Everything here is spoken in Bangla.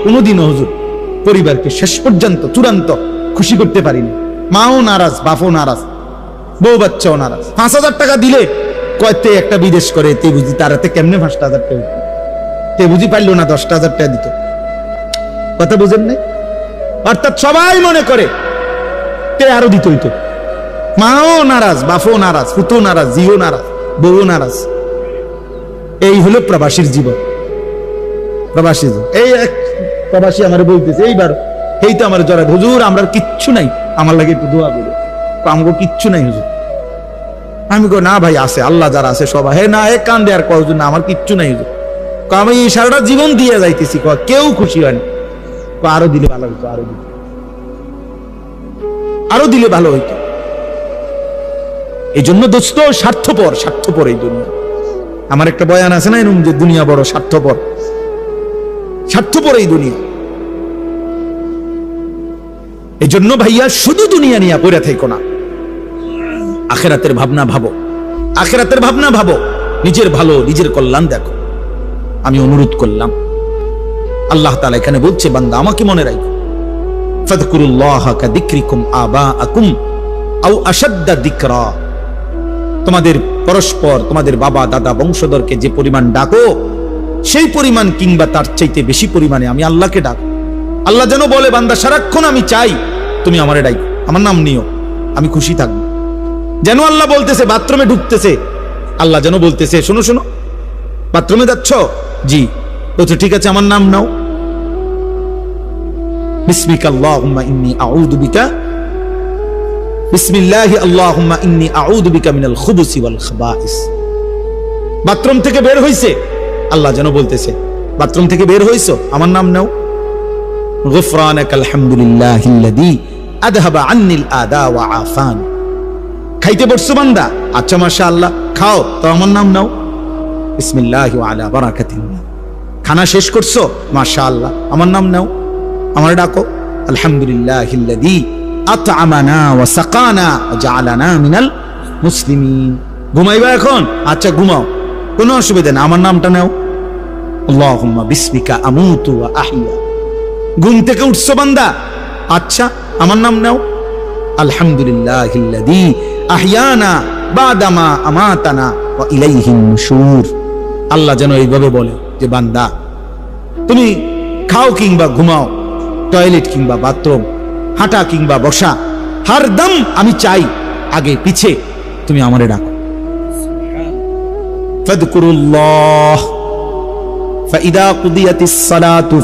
কোনোদিনও হুজুর পরিবারকে শেষ পর্যন্ত চূড়ান্ত খুশি করতে পারিনি। মাও নারাজ, বাপও নারাজ, বউ বাচ্চাও নারাজ। 5,000 টাকা দিলে কয়তে একটা বিদেশ করে, তে বুঝি তারাতে কেমনে 5,000 টাকা, তে বুঝি পারলো না 10,000 টাকা দিত। কথা বুঝেন নাই? অর্থাৎ সবাই মনে করে তে আরো দিত হইতো। মাও নারাজ, বাপও নারাজ, পুতো নারাজ, জিও নারাজ, বউ নারাজ। এই হলো প্রবাসীর জীবন। প্রবাসী এই এক প্রবাসী আমার বলতেছে এইবার, এই তো আমার জড়ায়, হুজুর আমরা কিচ্ছু নাই, আমার লাগে একটু দোয়া করো। আমাকে কিচ্ছু নাই হুজুর। আমি কই না ভাই আছে, আল্লাহ যারা আছে সবাই। হে না, হে কান্দে আর কয় হুজুর না আমার কিচ্ছু নাই হুজুর। আমি সারাটা জীবন দিয়ে যাইতেছি, কেউ খুশি হয় না। আরো দিলে ভালো হইতো, আরো দিলে ভালো হইতো। এই জন্য দোস্ত স্বার্থপর, স্বার্থপর এই দুনিয়া। আমার একটা বয়ান আছে না এরকম, যে দুনিয়া বড় স্বার্থপর, স্বার্থপর এই দুনিয়া। এই জন্য ভাইয়া শুধু দুনিয়া নিয়ে পড়ে থেকো না, আখিরাতের ভাবনা ভাবো, আখিরাতের ভাবনা ভাবো, নিজের ভালো, নিজের কল্যাণ দেখো। আমি অনুরোধ করলাম, আল্লাহ তাআলা এখানে বলছে বান্দা আমাকে মনে রাখো, ফাযকুরুল্লাহ কাযিকরিকুম আবাআকুম আও আশাদ্দা যিকরা। তোমাদের পরস্পর, তোমাদের বাবা দাদা বংশধরকে যে পরিমাণ ডাকো, সেই পরিমাণ কিংবা তার চাইতে বেশি পরিমাণে আমি আল্লাহকে ডাকো। আল্লাহ যেন বলে বান্দা সারাক্ষণ আমি চাই তুমি আমারে ডাকো, আমার নাম নিও, আমি খুশি থাকবো। যেন আল্লাহ বলতেছে, বাথরুমে ঢুকতেছে, আল্লাহ যেন বলতেছে শোনো শোনো, বাথরুমে যাচ্ছ? জি। বলছে ঠিক আছে আমার নাম নাও, বিসমিকা আল্লাহুম্মা ইন্নী আউযু বিকা, বিসমিল্লাহি আল্লাহুম্মা ইন্নী আউযু বিকা মিনাল খুবুসি ওয়াল খাবাইস। বাথরুম থেকে বের হইছে, আল্লাহ যেন বলতেছে বাথরুম থেকে বের হইছো, আমার নাম নাও, গুফরানাকাল হামদুলিল্লাহিল্লাযী আযহাবা আন্নিল আদা ওয়া আফান। খাইতে বসছো বান্দা, আচ্ছা মাশাআল্লাহ খাও, তো আমার নাম নাও, বিসমিল্লাহি ওয়া আলা বারাকাতিল্লাহ। খানা শেষ করছো, মাশাআল্লাহ আমার নাম নাও, আমার ডাকো, আলহামদুলিল্লাহিল্লাযী আত'আমানা ওয়া সাকানা ওয়া জাআলানা মিনাল মুসলিমিন। ঘুমাইবা এখন? আচ্ছা ঘুমাও, কোনো অসুবিধা নেই, আমার নামটা নাও, আল্লাহুম্মা বিসমিকা আমুতু ওয়া আহইয়া। ঘুম থেকে উঠছো বান্দা, আচ্ছা আমার নাম নাও, আলহামদুলিল্লাহিল্লাযী আহইয়ানা বাদামা আমাতানা ওয়া ইলাইহিন নুশুর। আল্লাহ যেন এইভাবে বলে যে বান্দা তুমি খাও কিংবা ঘুমাও, টয়লেট কিংবা বাথরুম, হাঁটা কিংবা বসা, হরদম আমি চাই আগে পিছে তুমি আমারে ডাকো। ফাযকুরুল্লাহ ফাইদা কুদিয়াতিস সালাতু